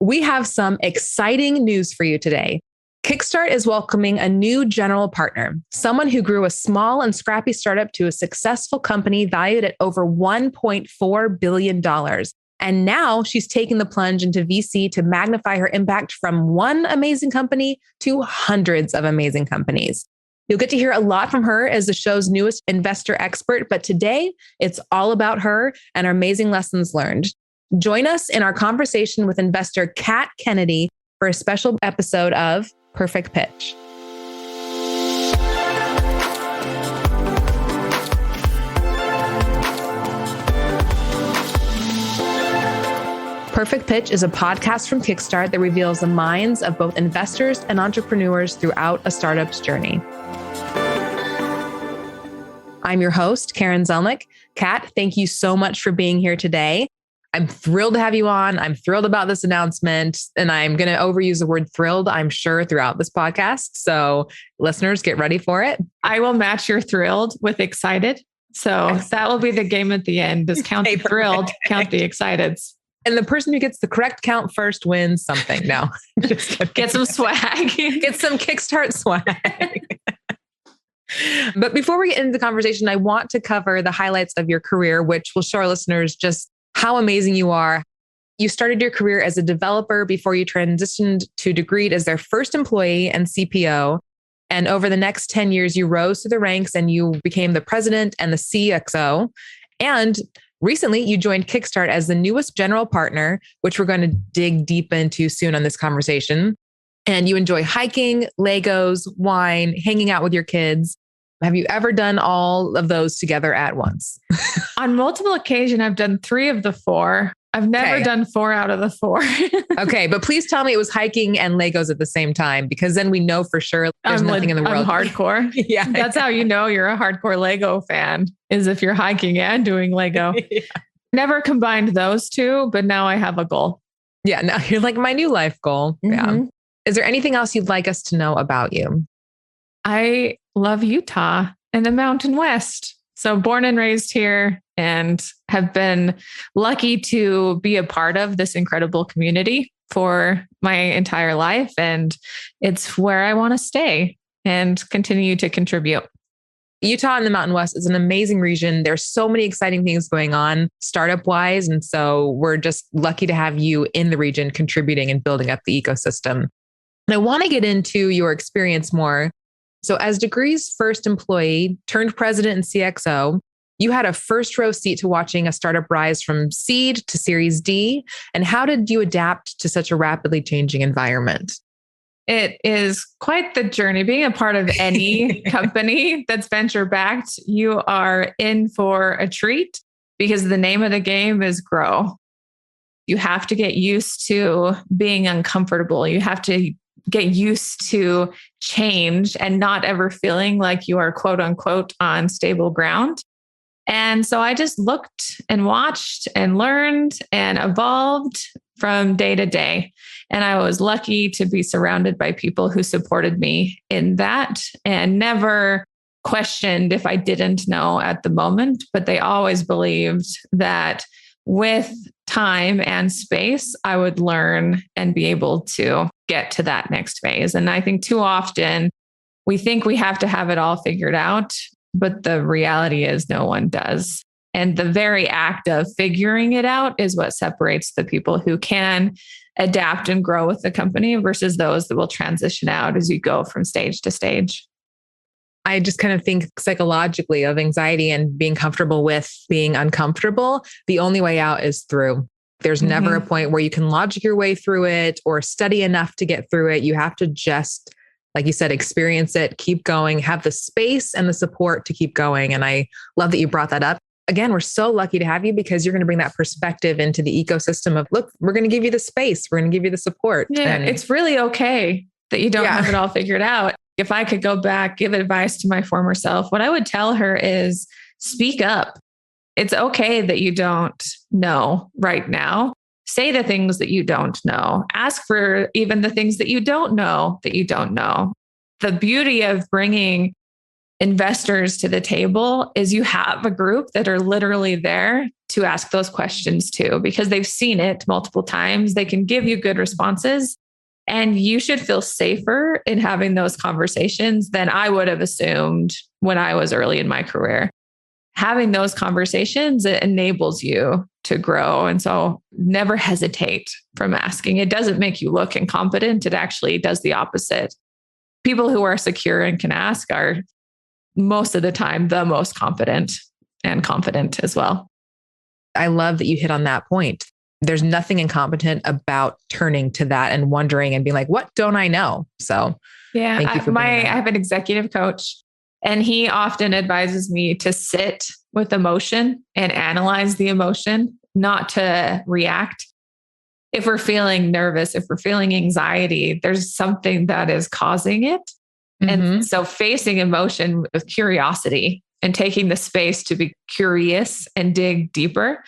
We have some exciting news for you today. Kickstart is welcoming a new general partner, someone who grew a small and scrappy startup to a successful company valued at over $1.4 billion. And now she's taking the plunge into VC to magnify her impact from one amazing company to hundreds of amazing companies. You'll get to hear a lot from her as the show's newest investor expert, but today it's all about her and her amazing lessons learned. Join us in our conversation with investor Kat Kennedy for a special episode of Perfect Pitch. Perfect Pitch is a podcast from Kickstart that reveals the minds of both investors and entrepreneurs throughout a startup's journey. I'm your host, Karen Zelnick. Kat, thank you so much for being here today. I'm thrilled to have you on. I'm thrilled about this announcement, and I'm going to overuse the word thrilled, I'm sure, throughout this podcast. So listeners, get ready for it. I will match your thrilled with excited. So that will be the game at the end, is count the thrilled, count the exciteds. And the person who gets the correct count first wins something. No, just get some swag. Get some Kickstart swag. But before we get into the conversation, I want to cover the highlights of your career, which will show our listeners just how amazing you are. You started your career as a developer before you transitioned to Degreed as their first employee and CPO. And over the next 10 years, you rose through the ranks and you became the president and the CXO. And recently, you joined Kickstart as the newest general partner, which we're going to dig deep into soon on this conversation. And you enjoy hiking, Legos, wine, hanging out with your kids. Have you ever done all of those together at once? On multiple occasions, I've done 3 of the 4. I've never done 4 out of the 4. Okay, but please tell me it was hiking and Legos at the same time, because then we know for sure there's nothing in the world. I'm hardcore. Yeah. That's how you know you're a hardcore Lego fan, is if you're hiking and doing Lego. Yeah. Never combined those 2, but now I have a goal. Yeah, now you're like my new life goal. Mm-hmm. Yeah. Is there anything else you'd like us to know about you? I love Utah and the Mountain West. So born and raised here, and have been lucky to be a part of this incredible community for my entire life. And it's where I want to stay and continue to contribute. Utah and the Mountain West is an amazing region. There's so many exciting things going on startup wise. And so we're just lucky to have you in the region contributing and building up the ecosystem. And I want to get into your experience more. So as Degree's first employee turned president and CXO, you had a first row seat to watching a startup rise from seed to Series D. And how did you adapt to such a rapidly changing environment? It is quite the journey. Being a part of any company that's venture backed, you are in for a treat, because the name of the game is grow. You have to get used to being uncomfortable. You have to get used to change and not ever feeling like you are quote unquote on stable ground. And so I just looked and watched and learned and evolved from day to day. And I was lucky to be surrounded by people who supported me in that and never questioned if I didn't know at the moment, but they always believed that with time and space, I would learn and be able to get to that next phase. And I think too often we think we have to have it all figured out, but the reality is no one does. And the very act of figuring it out is what separates the people who can adapt and grow with the company versus those that will transition out as you go from stage to stage. I just kind of think psychologically of anxiety and being comfortable with being uncomfortable. The only way out is through. There's never a point where you can logic your way through it or study enough to get through it. You have to just, like you said, experience it, keep going, have the space and the support to keep going. And I love that you brought that up. Again, we're so lucky to have you because you're going to bring that perspective into the ecosystem of, look, we're going to give you the space. We're going to give you the support. Yeah, and it's really okay that you don't have it all figured out. If I could go back, give advice to my former self, what I would tell her is speak up. It's okay that you don't know right now. Say the things that you don't know. Ask for even the things that you don't know that you don't know. The beauty of bringing investors to the table is you have a group that are literally there to ask those questions to, because they've seen it multiple times. They can give you good responses, and you should feel safer in having those conversations than I would have assumed when I was early in my career. Having those conversations, it enables you to grow. And so never hesitate from asking. It doesn't make you look incompetent. It actually does the opposite. People who are secure and can ask are most of the time the most competent and confident as well. I love that you hit on that point. There's nothing incompetent about turning to that and wondering and being like, what don't I know? So yeah, I have an executive coach, and he often advises me to sit with emotion and analyze the emotion, not to react. If we're feeling nervous, if we're feeling anxiety, there's something that is causing it. And so facing emotion with curiosity and taking the space to be curious and dig deeper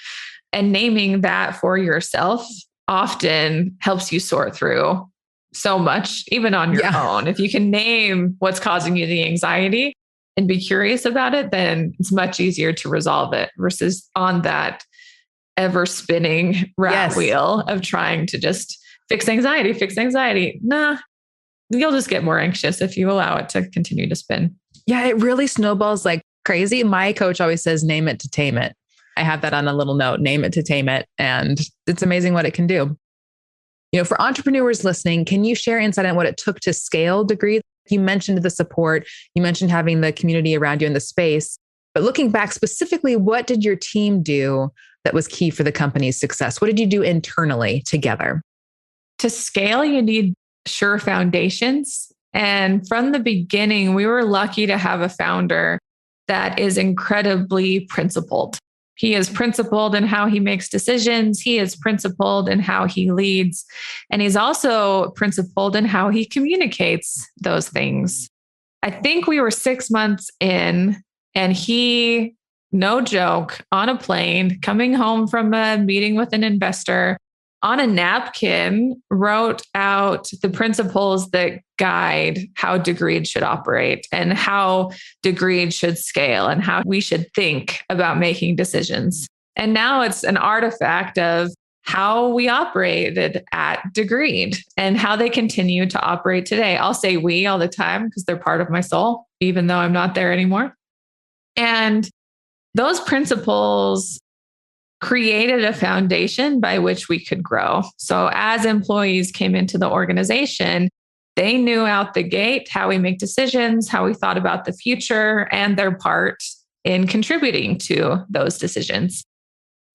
and naming that for yourself often helps you sort through so much, even on your own. If you can name what's causing you the anxiety and be curious about it, then it's much easier to resolve it versus on that ever spinning rat wheel of trying to just fix anxiety. Nah, you'll just get more anxious if you allow it to continue to spin. Yeah, it really snowballs like crazy. My coach always says, name it to tame it. I have that on a little note, name it to tame it. And it's amazing what it can do. For entrepreneurs listening, can you share insight on what it took to scale Degree? You mentioned the support, you mentioned having the community around you in the space, but looking back specifically, what did your team do that was key for the company's success? What did you do internally together? To scale, you need sure foundations. And from the beginning, we were lucky to have a founder that is incredibly principled. He is principled in how he makes decisions. He is principled in how he leads. And he's also principled in how he communicates those things. I think we were 6 months in, and he, no joke, on a plane, coming home from a meeting with an investor, on a napkin, wrote out the principles that guide how Degreed should operate and how Degreed should scale and how we should think about making decisions. And now it's an artifact of how we operated at Degreed and how they continue to operate today. I'll say we all the time because they're part of my soul, even though I'm not there anymore. And those principles created a foundation by which we could grow. So as employees came into the organization, they knew out the gate how we make decisions, how we thought about the future, and their part in contributing to those decisions.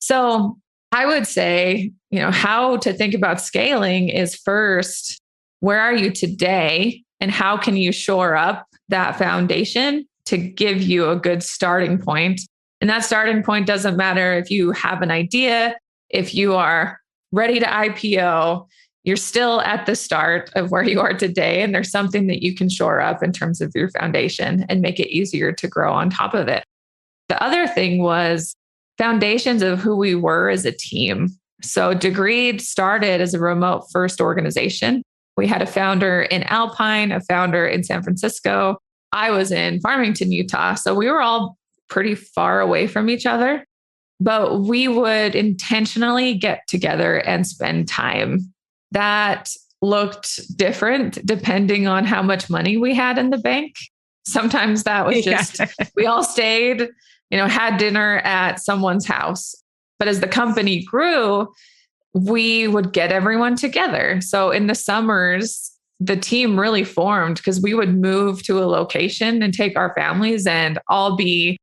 So I would say, how to think about scaling is first, where are you today? And how can you shore up that foundation to give you a good starting point? And that starting point doesn't matter if you have an idea, if you are ready to IPO, you're still at the start of where you are today. And there's something that you can shore up in terms of your foundation and make it easier to grow on top of it. The other thing was foundations of who we were as a team. So Degreed started as a remote first organization. We had a founder in Alpine, a founder in San Francisco. I was in Farmington, Utah. So we were all pretty far away from each other, but we would intentionally get together and spend time. That looked different depending on how much money we had in the bank. Sometimes that was just, we all stayed, had dinner at someone's house. But as the company grew, we would get everyone together. So in the summers, the team really formed because we would move to a location and take our families and all be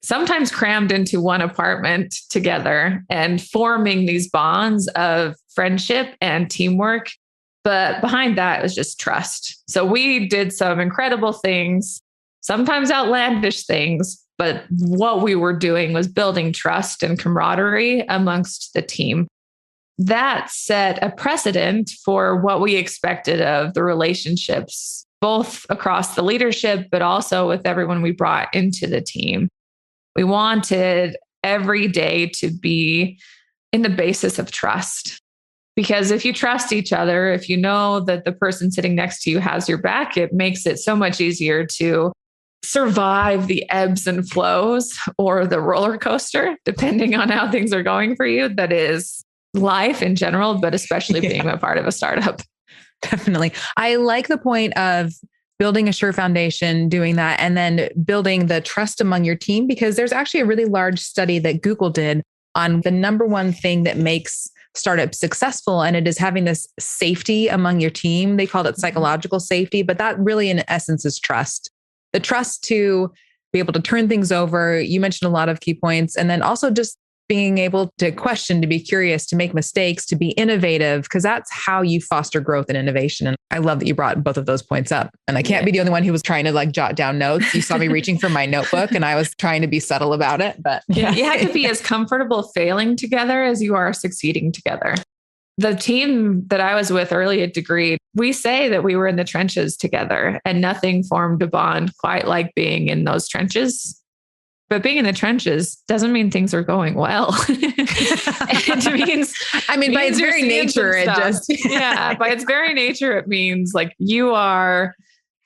sometimes crammed into one apartment together and forming these bonds of friendship and teamwork. But behind that was just trust. So we did some incredible things, sometimes outlandish things, but what we were doing was building trust and camaraderie amongst the team. That set a precedent for what we expected of the relationships, both across the leadership, but also with everyone we brought into the team. We wanted every day to be in the basis of trust. Because if you trust each other, if you know that the person sitting next to you has your back, it makes it so much easier to survive the ebbs and flows or the roller coaster, depending on how things are going for you. That is life in general, but especially being a part of a startup. Definitely. I like the point of building a sure foundation, doing that, and then building the trust among your team, because there's actually a really large study that Google did on the number one thing that makes startups successful. And it is having this safety among your team. They called it psychological safety, but that really in essence is trust. The trust to be able to turn things over. You mentioned a lot of key points. And then also just being able to question, to be curious, to make mistakes, to be innovative, because that's how you foster growth and innovation. And I love that you brought both of those points up. And I can't be the only one who was trying to like jot down notes. You saw me reaching for my notebook and I was trying to be subtle about it, but you have to be as comfortable failing together as you are succeeding together. The team that I was with early at Degree, we say that we were in the trenches together and nothing formed a bond quite like being in those trenches. But being in the trenches doesn't mean things are going well. It means, by its very nature, by its very nature, it means like you are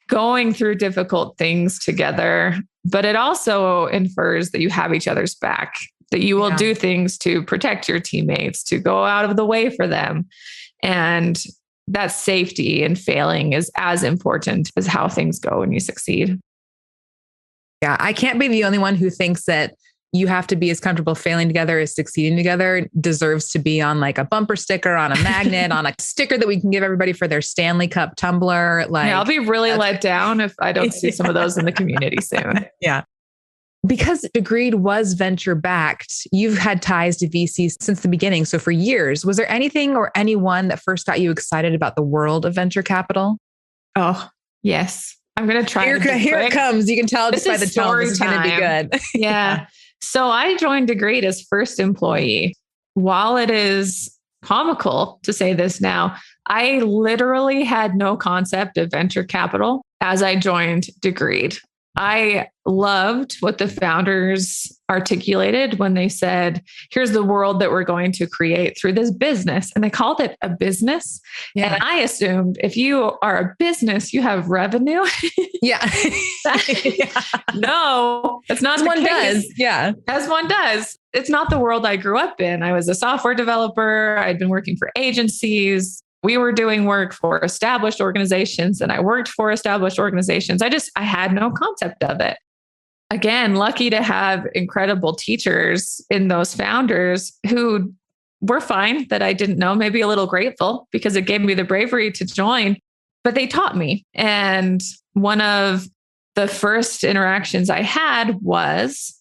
going through difficult things together, but it also infers that you have each other's back, that you will do things to protect your teammates, to go out of the way for them. And that safety and failing is as important as how things go when you succeed. Yeah, I can't be the only one who thinks that you have to be as comfortable failing together as succeeding together. Deserves to be on like a bumper sticker, on a magnet, on a sticker that we can give everybody for their Stanley Cup tumbler. Like, I'll be really let down if I don't see some of those in the community soon. Yeah. Because Degreed was venture backed, you've had ties to VCs since the beginning. So for years, was there anything or anyone that first got you excited about the world of venture capital? Oh, yes. I'm going to try. Here it comes. You can tell just by the tone, this is going to be good. Yeah. So I joined Degreed as first employee. While it is comical to say this now, I literally had no concept of venture capital as I joined Degreed. I loved what the founders articulated when they said, here's the world that we're going to create through this business. And they called it a business. Yeah. And I assumed if you are a business, you have revenue. Yeah. No, that's not as one does. Yeah. As one does. It's not the world I grew up in. I was a software developer. I'd been working for agencies. We were doing work for established organizations and I worked for established organizations. I had no concept of it. Again, lucky to have incredible teachers in those founders who were fine that I didn't know, maybe a little grateful because it gave me the bravery to join, but they taught me. And one of the first interactions I had was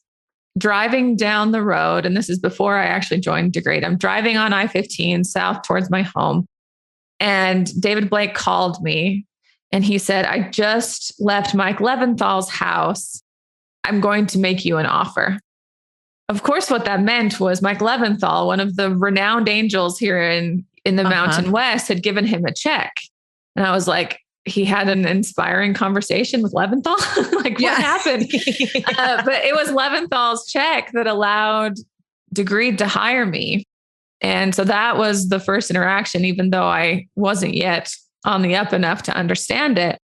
driving down the road. And this is before I actually joined Degreed. I'm driving on I-15 south towards my home. And David Blake called me and he said, I just left Mike Leventhal's house. I'm going to make you an offer. Of course, what that meant was Mike Leventhal, one of the renowned angels here in the Mountain West, had given him a check. And I was like, he had an inspiring conversation with Leventhal. Like, what happened? But it was Leventhal's check that allowed Degreed to hire me. And so that was the first interaction, even though I wasn't yet on the up enough to understand it.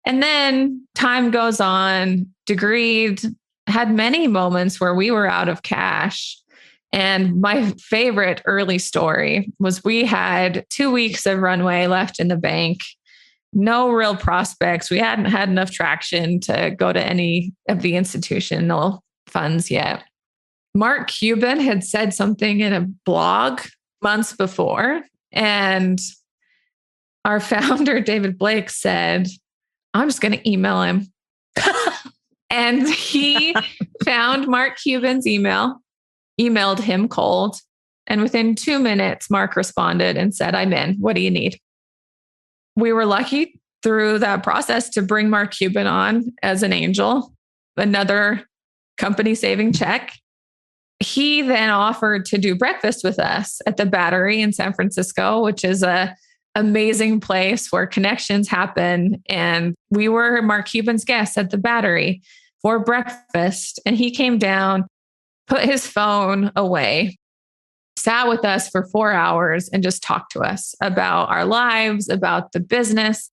And then time goes on. Degreed had many moments where we were out of cash. And my favorite early story was we had 2 weeks of runway left in the bank, no real prospects. We hadn't had enough traction to go to any of the institutional funds yet. Mark Cuban had said something in a blog months before, and our founder, David Blake, said, I'm just going to email him. And he found Mark Cuban's email, emailed him cold. And within 2 minutes, Mark responded and said, I'm in. What do you need? We were lucky through that process to bring Mark Cuban on as an angel, another company-saving check. He then offered to do breakfast with us at the Battery in San Francisco, which is a amazing place where connections happen. And we were Mark Cuban's guests at the Battery for breakfast. And he came down, put his phone away, sat with us for 4 hours and just talked to us about our lives, about the business.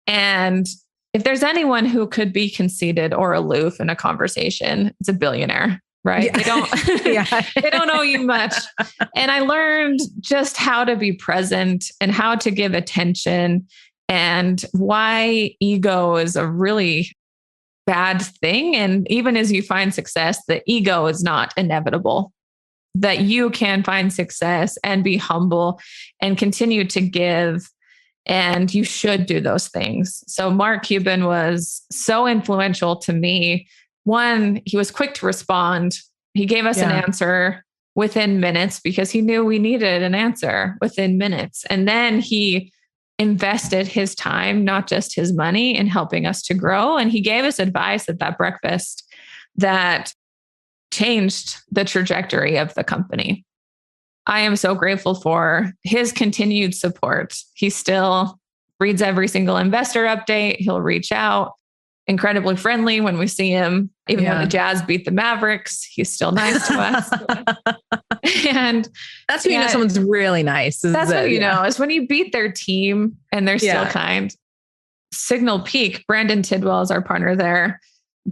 And if there's anyone who could be conceited or aloof in a conversation, it's a billionaire, right? Yeah. They don't, they don't owe you much. And I learned just how to be present and how to give attention and why ego is a really bad thing. And even as you find success, the ego is not inevitable, that you can find success and be humble and continue to give. And you should do those things. So Mark Cuban was so influential to me. One, he was quick to respond. He gave us an answer within minutes because he knew we needed an answer within minutes. And then he invested his time, not just his money, in helping us to grow. And he gave us advice at that breakfast that changed the trajectory of the company. I am so grateful for his continued support. He still reads every single investor update. He'll reach out, incredibly friendly when we see him. Even though the Jazz beat the Mavericks, he's still nice to us. And that's when you know someone's really nice. That's what you know, is when you beat their team and they're still kind. Signal Peak, Brandon Tidwell is our partner there,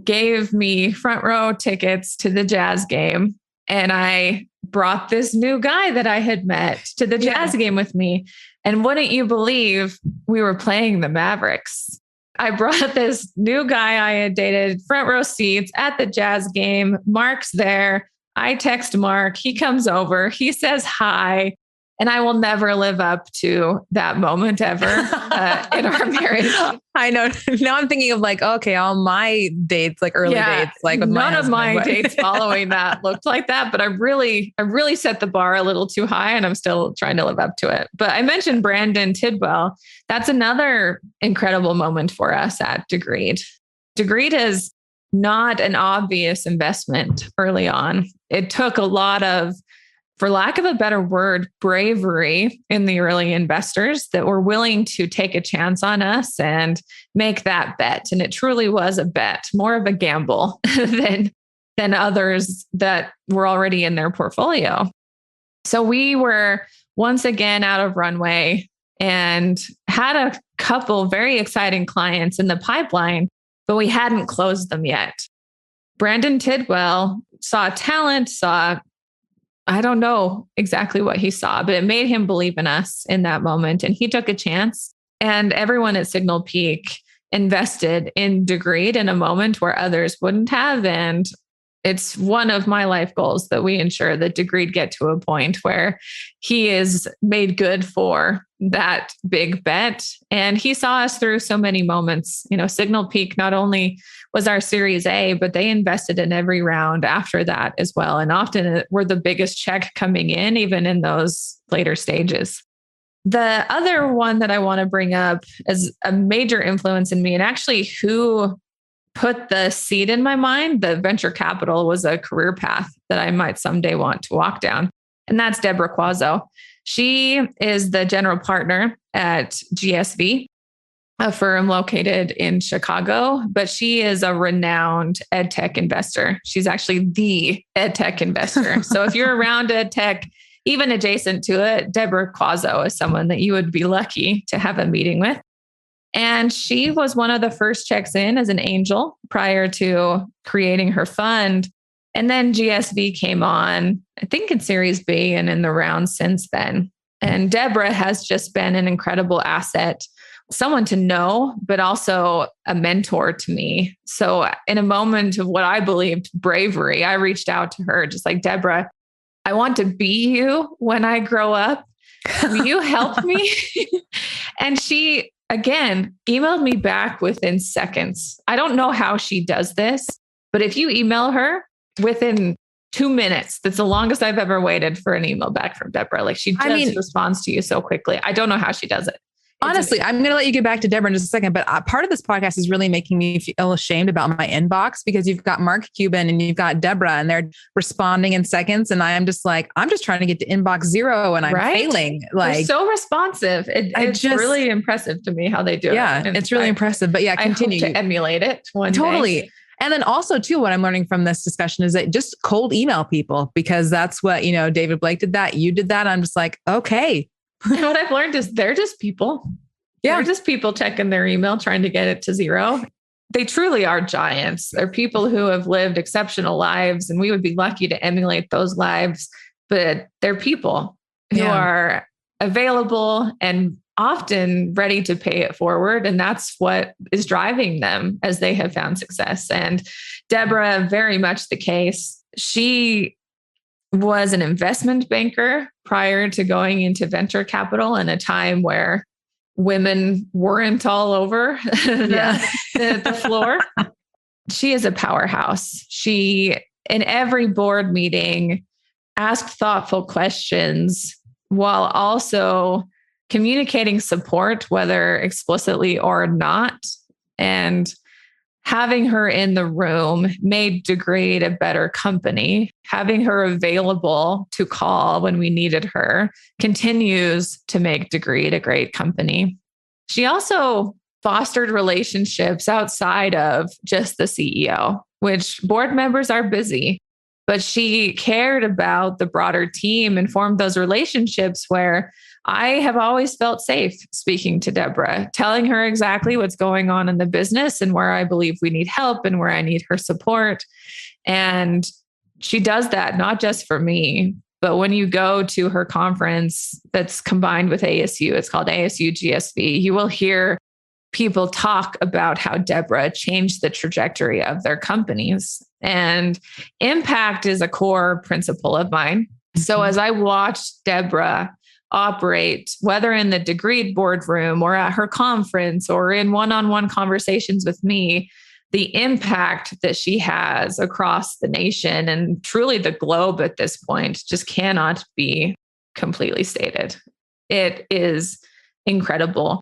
gave me front row tickets to the Jazz game. And I brought this new guy that I had met to the Jazz game with me. And wouldn't you believe, we were playing the Mavericks. I brought this new guy I had dated, front row seats at the Jazz game. Mark's there. I text Mark. He comes over. He says hi. And I will never live up to that moment ever in our marriage. I know. Now I'm thinking of like, okay, all my dates, like early dates, like with none of my dates following that looked like that. But I really set the bar a little too high, and I'm still trying to live up to it. But I mentioned Brandon Tidwell. That's another incredible moment for us at Degreed. Degreed is not an obvious investment early on. It took a lot of, for lack of a better word, bravery in the early investors that were willing to take a chance on us and make that bet. And it truly was a bet, more of a gamble than others that were already in their portfolio. So we were once again out of runway and had a couple very exciting clients in the pipeline, but we hadn't closed them yet. Brandon Tidwell saw talent, I don't know exactly what he saw, but it made him believe in us in that moment. And he took a chance, and everyone at Signal Peak invested in Degreed in a moment where others wouldn't have. And it's one of my life goals that we ensure that Degreed get to a point where he is made good for that big bet. And he saw us through so many moments. You know, Signal Peak not only was our Series A, but they invested in every round after that as well. And often were the biggest check coming in, even in those later stages. The other one that I want to bring up as a major influence in me, and actually who put the seed in my mind, the venture capital was a career path that I might someday want to walk down. And that's Deborah Quazzo. She is the general partner at GSV, a firm located in Chicago, but she is a renowned ed tech investor. She's actually the ed tech investor. So if you're around ed tech, even adjacent to it, Deborah Quazzo is someone that you would be lucky to have a meeting with. And she was one of the first checks in as an angel prior to creating her fund. And then GSV came on, I think in Series B and in the round since then. And Deborah has just been an incredible asset, someone to know, but also a mentor to me. So in a moment of what I believed bravery, I reached out to her just like, Deborah, I want to be you when I grow up. Will you help me? And she, again, emailed me back within seconds. I don't know how she does this, but if you email her within 2 minutes, that's the longest I've ever waited for an email back from Deborah. Like she just responds to you so quickly. I don't know how she does it. Honestly, I'm going to let you get back to Deborah in just a second, but part of this podcast is really making me feel ashamed about my inbox because you've got Mark Cuban and you've got Deborah and they're responding in seconds. And I am just like, I'm just trying to get to inbox 0 and I'm failing. Like they're so responsive. It's really impressive to me how they do it. Yeah, it's really impressive. But yeah, continue. I hope to emulate it one day. Day. And then also too, what I'm learning from this discussion is that just cold email people, because that's what, David Blake did that. You did that. I'm just like, okay. And what I've learned is they're just people. They're just people checking their email, trying to get it to zero. They truly are giants. They're people who have lived exceptional lives, and we would be lucky to emulate those lives. But they're people who are available and often ready to pay it forward. And that's what is driving them as they have found success. And Deborah, very much the case. She was an investment banker prior to going into venture capital in a time where women weren't all over the floor. She is a powerhouse. She, in every board meeting, asked thoughtful questions while also communicating support, whether explicitly or not. And having her in the room made Degrade a better company. Having her available to call when we needed her continues to make Degrade a great company. She also fostered relationships outside of just the CEO, which board members are busy, but she cared about the broader team and formed those relationships where I have always felt safe speaking to Deborah, telling her exactly what's going on in the business and where I believe we need help and where I need her support. And she does that not just for me, but when you go to her conference that's combined with ASU, it's called ASU GSV, you will hear people talk about how Deborah changed the trajectory of their companies. And impact is a core principle of mine. So as I watched Deborah operate, whether in the Degree boardroom or at her conference or in one-on-one conversations with me, the impact that she has across the nation and truly the globe at this point just cannot be completely stated. It is incredible.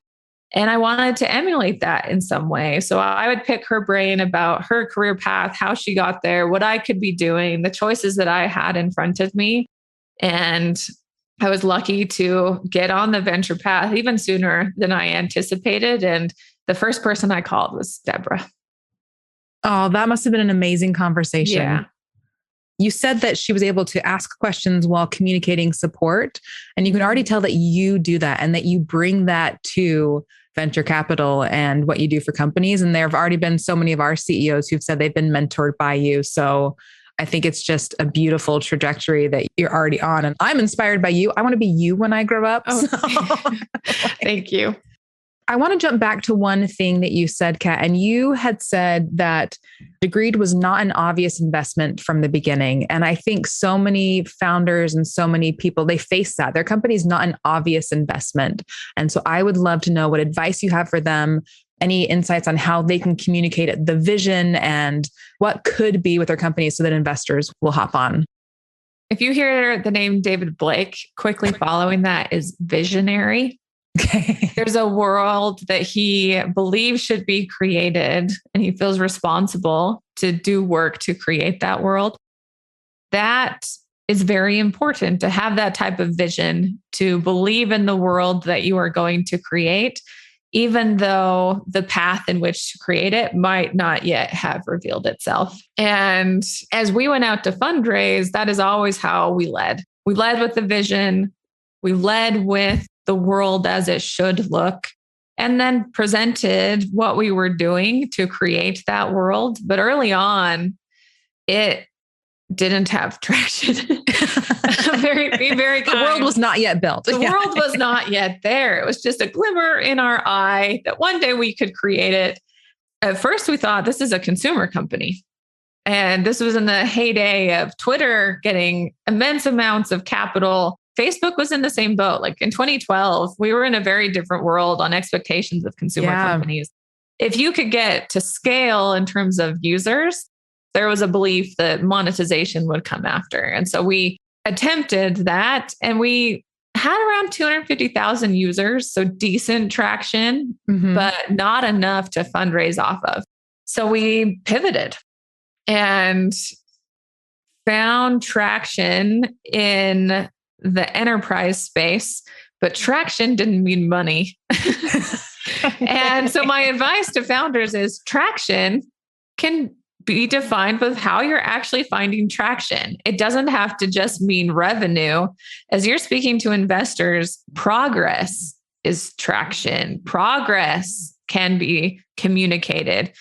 And I wanted to emulate that in some way. So I would pick her brain about her career path, how she got there, what I could be doing, the choices that I had in front of me. And I was lucky to get on the venture path even sooner than I anticipated. And the first person I called was Deborah. Oh, that must have been an amazing conversation. Yeah. You said that she was able to ask questions while communicating support. And you can already tell that you do that and that you bring that to venture capital and what you do for companies. And there have already been so many of our CEOs who've said they've been mentored by you. So I think it's just a beautiful trajectory that you're already on. And I'm inspired by you. I want to be you when I grow up. Oh, So. Thank you. I want to jump back to one thing that you said, Kat, and you had said that Degreed was not an obvious investment from the beginning. And I think so many founders and so many people, they face that. Their company is not an obvious investment. And so I would love to know what advice you have for them, any insights on how they can communicate the vision and what could be with their company so that investors will hop on. If you hear the name David Blake, quickly following that is visionary. Okay. There's a world that he believes should be created, and he feels responsible to do work to create that world. That is very important, to have that type of vision, to believe in the world that you are going to create, even though the path in which to create it might not yet have revealed itself. And as we went out to fundraise, that is always how we led. We led with the vision. We led with the world as it should look, and then presented what we were doing to create that world. But early on, it didn't have traction. Be very kind. The world was not yet built. The world was not yet there. It was just a glimmer in our eye that one day we could create it. At first, we thought this is a consumer company. And this was in the heyday of Twitter getting immense amounts of capital. Facebook was in the same boat. Like in 2012, we were in a very different world on expectations of consumer companies. If you could get to scale in terms of users, there was a belief that monetization would come after. And so we attempted that, and we had around 250,000 users. So decent traction, but not enough to fundraise off of. So we pivoted and found traction in the enterprise space, but traction didn't mean money. And so my advice to founders is traction can be defined with how you're actually finding traction. It doesn't have to just mean revenue. As you're speaking to investors, progress is traction. Progress can be communicated.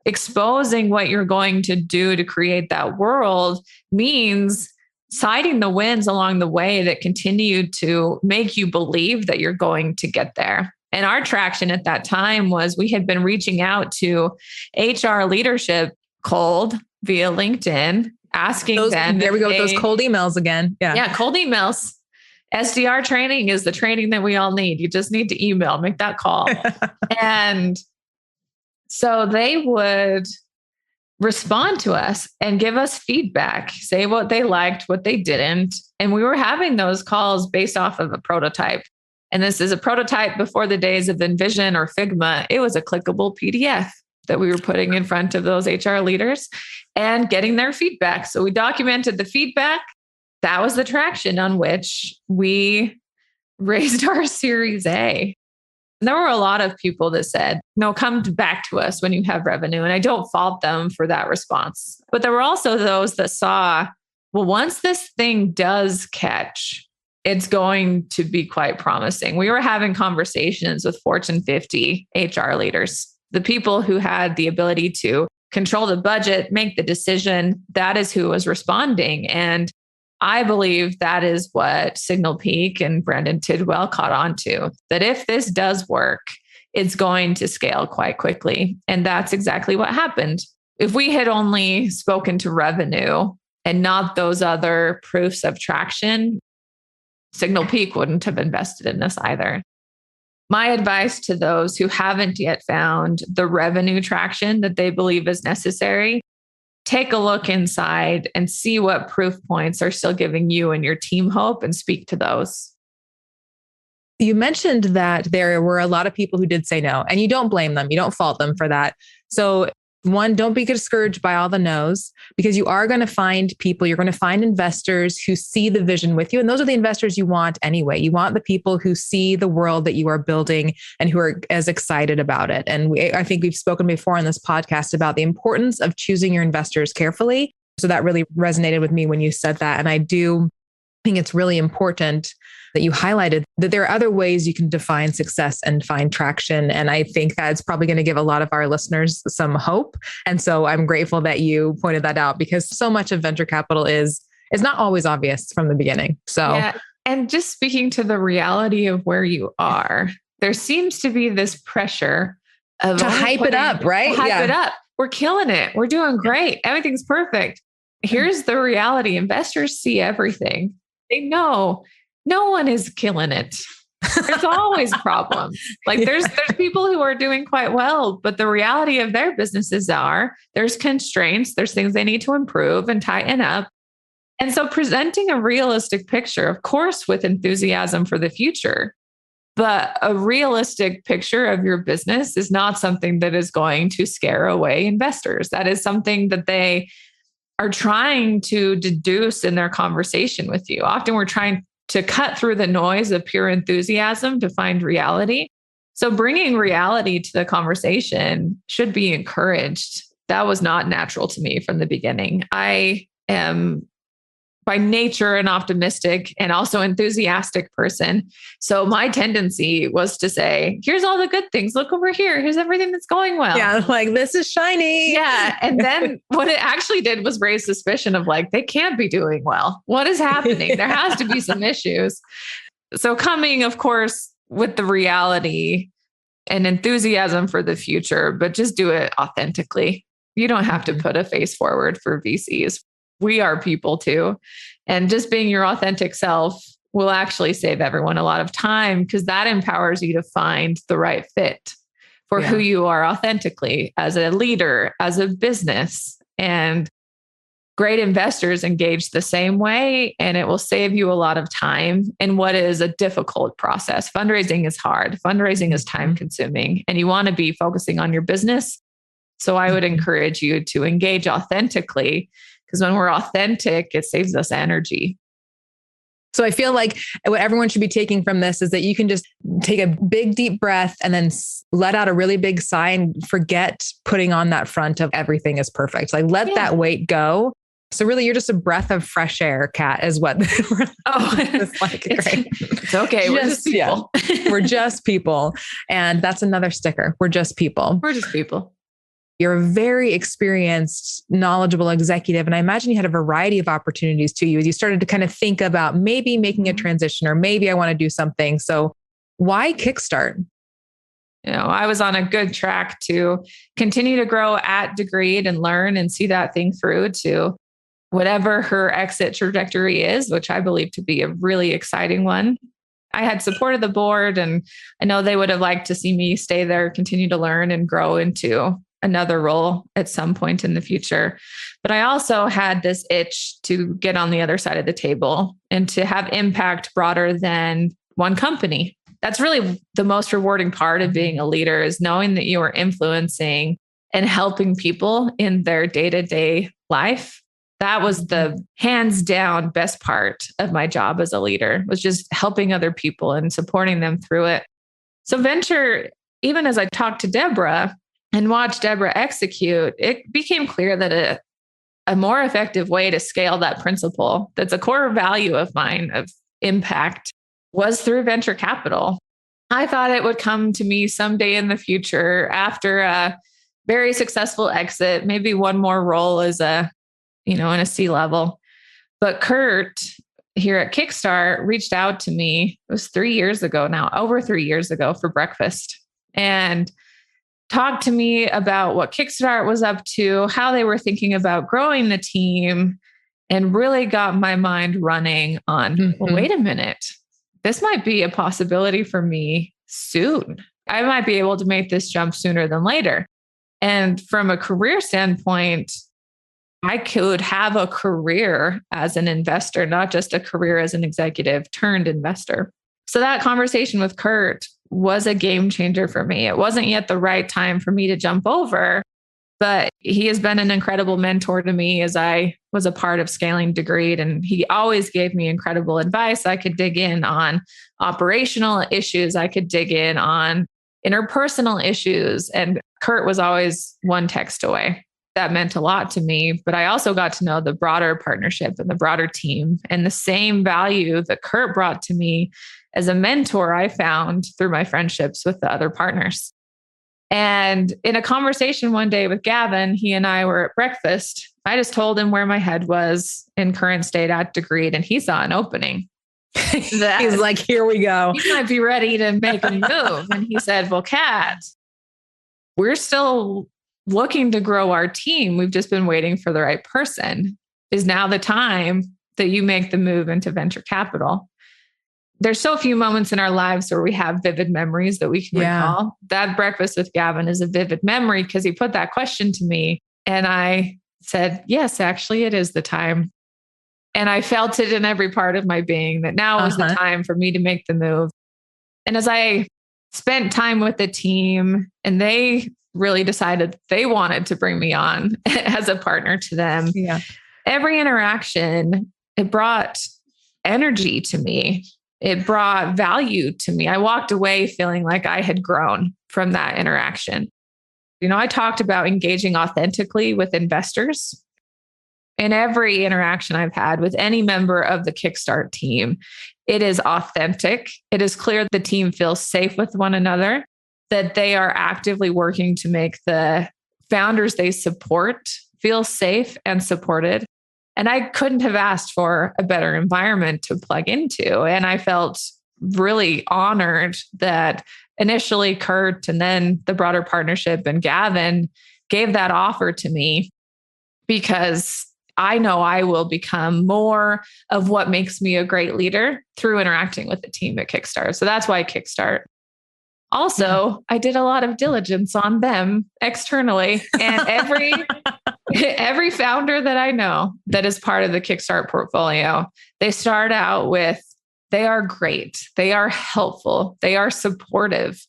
Exposing what you're going to do to create that world means citing the wins along the way that continue to make you believe that you're going to get there. And our traction at that time was we had been reaching out to HR leadership cold via LinkedIn, asking them. There we go with those cold emails again. Yeah, cold emails. SDR training is the training that we all need. You just need to email, make that call. And so they would respond to us and give us feedback, say what they liked, what they didn't. And we were having those calls based off of a prototype. And this is a prototype before the days of InVision or Figma. It was a clickable PDF that we were putting in front of those HR leaders and getting their feedback. So we documented the feedback. That was the traction on which we raised our Series A. There were a lot of people that said, no, come back to us when you have revenue. And I don't fault them for that response. But there were also those that saw, well, once this thing does catch, it's going to be quite promising. We were having conversations with Fortune 50 HR leaders, the people who had the ability to control the budget, make the decision. That is who was responding. And I believe that is what Signal Peak and Brandon Tidwell caught on to, that if this does work, it's going to scale quite quickly. And that's exactly what happened. If we had only spoken to revenue and not those other proofs of traction, Signal Peak wouldn't have invested in this either. My advice to those who haven't yet found the revenue traction that they believe is necessary, take a look inside and see what proof points are still giving you and your team hope and speak to those. You mentioned that there were a lot of people who did say no, and you don't blame them. You don't fault them for that. So one, don't be discouraged by all the no's, because you are going to find people, you're going to find investors who see the vision with you. And those are the investors you want anyway. You want the people who see the world that you are building and who are as excited about it. And I think we've spoken before on this podcast about the importance of choosing your investors carefully. So that really resonated with me when you said that. And I do think it's really important that you highlighted that there are other ways you can define success and find traction. And I think that's probably going to give a lot of our listeners some hope. And so I'm grateful that you pointed that out, because so much of venture capital is not always obvious from the beginning. So, yeah. And just speaking to the reality of where you are, there seems to be this pressure of to hype it up, right? Hype it up. We're killing it. We're doing great. Everything's perfect. Here's the reality. Investors see everything. They know no one is killing it. There's always problems. Like there's people who are doing quite well, but the reality of their businesses are there's constraints, there's things they need to improve and tighten up. And so presenting a realistic picture, of course, with enthusiasm for the future, but a realistic picture of your business is not something that is going to scare away investors. That is something that they are trying to deduce in their conversation with you. Often we're trying to cut through the noise of pure enthusiasm to find reality. So bringing reality to the conversation should be encouraged. That was not natural to me from the beginning. I am by nature an optimistic and also enthusiastic person. So my tendency was to say, here's all the good things. Look over here. Here's everything that's going well. Yeah, like this is shiny. Yeah. And then what it actually did was raise suspicion of like, they can't be doing well. What is happening? There has to be some issues. So coming, of course, with the reality and enthusiasm for the future, but just do it authentically. You don't have to put a face forward for VCs. We are people too. And just being your authentic self will actually save everyone a lot of time, because that empowers you to find the right fit for who you are authentically as a leader, as a business. And great investors engage the same way, and it will save you a lot of time in what is a difficult process. Fundraising is hard. Fundraising is time consuming, and you want to be focusing on your business. So I would encourage you to engage authentically, because when we're authentic, it saves us energy. So I feel like what everyone should be taking from this is that you can just take a big, deep breath and then let out a really big sigh and forget putting on that front of everything is perfect. Like let that weight go So really, you're just a breath of fresh air, Kat, is what it's like. it's okay. We're just people. Yeah, we're just people. And that's another sticker. We're just people. We're just people. You're a very experienced, knowledgeable executive. And I imagine you had a variety of opportunities to you as you started to kind of think about maybe making a transition, or maybe I want to do something. So why Kickstart? I was on a good track to continue to grow at Degreed and learn and see that thing through to whatever her exit trajectory is, which I believe to be a really exciting one. I had supported the board, and I know they would have liked to see me stay there, continue to learn and grow into another role at some point in the future. But I also had this itch to get on the other side of the table and to have impact broader than one company. That's really the most rewarding part of being a leader, is knowing that you are influencing and helping people in their day-to-day life. That was the hands down best part of my job as a leader, was just helping other people and supporting them through it. So venture, even as I talked to Deborah and watched Deborah execute, it became clear that a more effective way to scale that principle, that's a core value of mine of impact, was through venture capital. I thought it would come to me someday in the future after a very successful exit, maybe one more role as in a C-level. But Kurt here at Kickstart reached out to me. It was 3 years ago now, over 3 years ago, for breakfast, and talked to me about what Kickstart was up to, how they were thinking about growing the team, and really got my mind running on, well, wait a minute, this might be a possibility for me soon. I might be able to make this jump sooner than later. And from a career standpoint, I could have a career as an investor, not just a career as an executive turned investor. So that conversation with Kurt was a game changer for me. It wasn't yet the right time for me to jump over, but he has been an incredible mentor to me as I was a part of scaling Degreed. And he always gave me incredible advice. I could dig in on operational issues. I could dig in on interpersonal issues. And Kurt was always one text away. That meant a lot to me, but I also got to know the broader partnership and the broader team, and the same value that Kurt brought to me as a mentor I found through my friendships with the other partners. And in a conversation one day with Gavin, he and I were at breakfast. I just told him where my head was in current state at Degreed, and he saw an opening. He's like, here we go. He might be ready to make a move. And he said, well, Kat, we're still looking to grow our team. We've just been waiting for the right person. Is now the time that you make the move into venture capital? There's so few moments in our lives where we have vivid memories that we can recall. That breakfast with Gavin is a vivid memory because he put that question to me. And I said, yes, actually, it is the time. And I felt it in every part of my being that now was the time for me to make the move. And as I spent time with the team, and they really decided they wanted to bring me on as a partner to them. Yeah. Every interaction, it brought energy to me. It brought value to me. I walked away feeling like I had grown from that interaction. I talked about engaging authentically with investors. In every interaction I've had with any member of the Kickstart team, it is authentic. It is clear the team feels safe with one another, that they are actively working to make the founders they support feel safe and supported. And I couldn't have asked for a better environment to plug into. And I felt really honored that initially Kurt and then the broader partnership and Gavin gave that offer to me, because I know I will become more of what makes me a great leader through interacting with the team at Kickstart. So that's why Kickstart. Also, I did a lot of diligence on them externally, and every founder that I know that is part of the Kickstart portfolio, they start out with, they are great. They are helpful. They are supportive.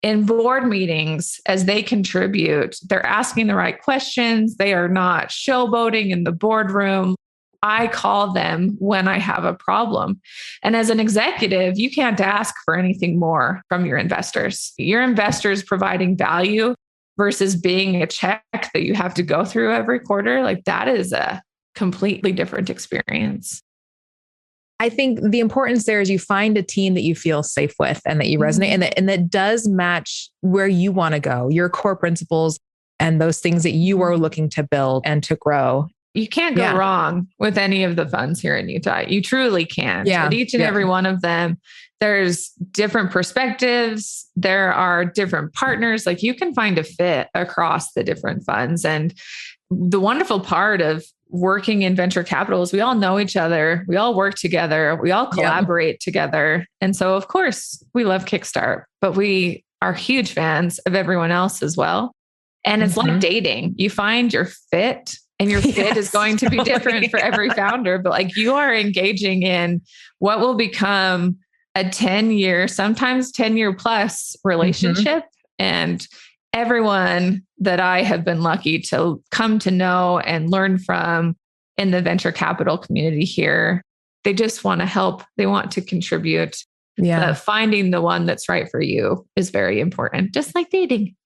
In board meetings, as they contribute, they're asking the right questions. They are not showboating in the boardroom. I call them when I have a problem. And as an executive, you can't ask for anything more from your investors. Your investors providing value versus being a check that you have to go through every quarter, like that is a completely different experience. I think the importance there is you find a team that you feel safe with and that you resonate and that does match where you want to go, your core principles and those things that you are looking to build and to grow. You can't go wrong with any of the funds here in Utah. You truly can't. Yeah. At each and every one of them, there's different perspectives. There are different partners. Like you can find a fit across the different funds. And the wonderful part of working in venture capital is we all know each other. We all work together. We all collaborate together. And so, of course, we love Kickstart, but we are huge fans of everyone else as well. And it's like dating. You find your fit. And your fit is going to be different for every founder, but like you are engaging in what will become a 10-year, sometimes 10-year plus relationship. And everyone that I have been lucky to come to know and learn from in the venture capital community here, they just want to help. They want to contribute. But finding the one that's right for you is very important, just like dating.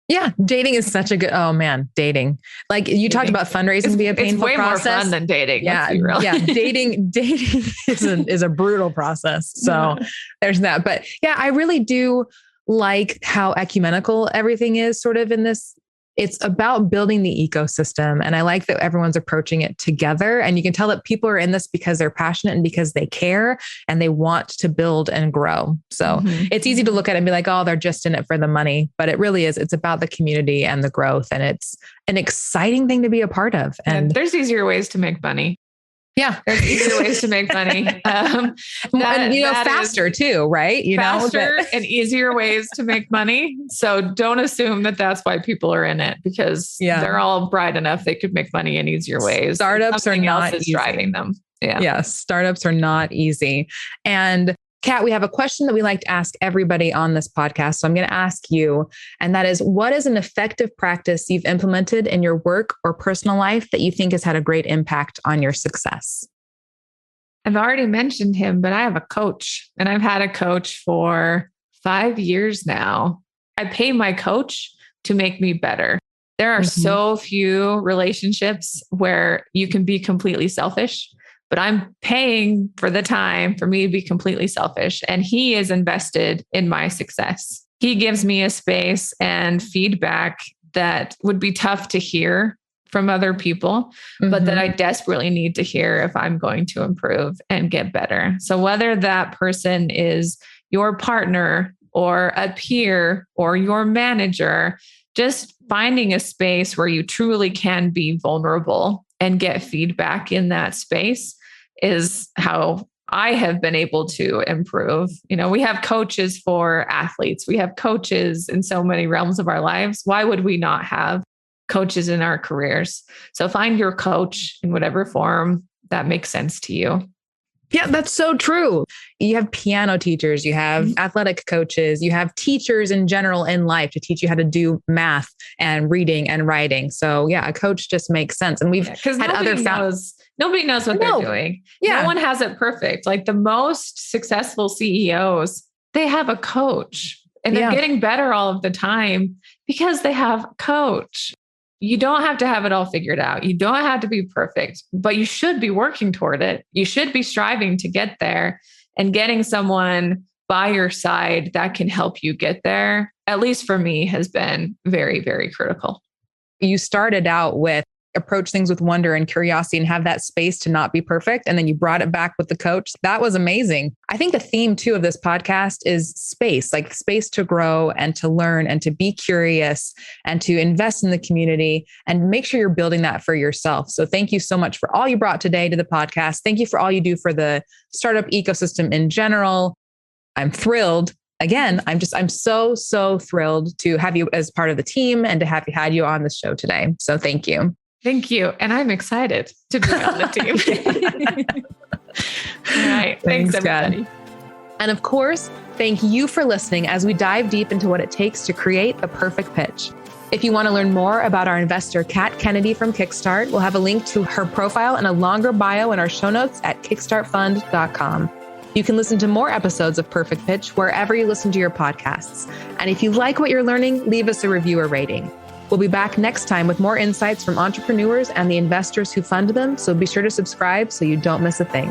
Yeah. Dating is such a good, dating. Like you talked about fundraising be a painful process. It's way more fun than dating. Yeah. Dating is a brutal process. So there's that. But yeah, I really do like how ecumenical everything is sort of in this. It's about building the ecosystem. And I like that everyone's approaching it together. And you can tell that people are in this because they're passionate and because they care and they want to build and grow. So it's easy to look at it and be like, oh, they're just in it for the money. But it really is. It's about the community and the growth. And it's an exciting thing to be a part of. And there's easier ways to make money. Yeah. There's easier ways to make money. Faster too, right? Faster and easier ways to make money. So don't assume that that's why people are in it because they're all bright enough. They could make money in easier ways. Startups are not easy. Driving them. Yeah. Startups are not easy. And Kat, we have a question that we like to ask everybody on this podcast. So I'm going to ask you, and that is, what is an effective practice you've implemented in your work or personal life that you think has had a great impact on your success? I've already mentioned him, but I have a coach and I've had a coach for 5 years now. I pay my coach to make me better. There are so few relationships where you can be completely selfish. But I'm paying for the time for me to be completely selfish. And he is invested in my success. He gives me a space and feedback that would be tough to hear from other people, but that I desperately need to hear if I'm going to improve and get better. So whether that person is your partner or a peer or your manager, just finding a space where you truly can be vulnerable and get feedback in that space is how I have been able to improve. We have coaches for athletes. We have coaches in so many realms of our lives. Why would we not have coaches in our careers? So find your coach in whatever form that makes sense to you. Yeah, that's so true. You have piano teachers, you have athletic coaches, you have teachers in general in life to teach you how to do math and reading and writing. So yeah, a coach just makes sense. And we've had other nobody knows what they're doing. Yeah. No one has it perfect. Like the most successful CEOs, they have a coach and they're getting better all of the time because they have a coach. You don't have to have it all figured out. You don't have to be perfect, but you should be working toward it. You should be striving to get there, and getting someone by your side that can help you get there, at least for me, has been very, very critical. You started out with approach things with wonder and curiosity and have that space to not be perfect. And then you brought it back with the coach. That was amazing. I think the theme too of this podcast is space, like space to grow and to learn and to be curious and to invest in the community and make sure you're building that for yourself. So thank you so much for all you brought today to the podcast. Thank you for all you do for the startup ecosystem in general. I'm thrilled. Again, I'm so thrilled to have you as part of the team and to have had you on the show today. So thank you. Thank you. And I'm excited to be on the team. All right. Thanks everybody. And of course, thank you for listening as we dive deep into what it takes to create a perfect pitch. If you want to learn more about our investor, Kat Kennedy from Kickstart, we'll have a link to her profile and a longer bio in our show notes at kickstartfund.com. You can listen to more episodes of Perfect Pitch wherever you listen to your podcasts. And if you like what you're learning, leave us a review or rating. We'll be back next time with more insights from entrepreneurs and the investors who fund them. So be sure to subscribe so you don't miss a thing.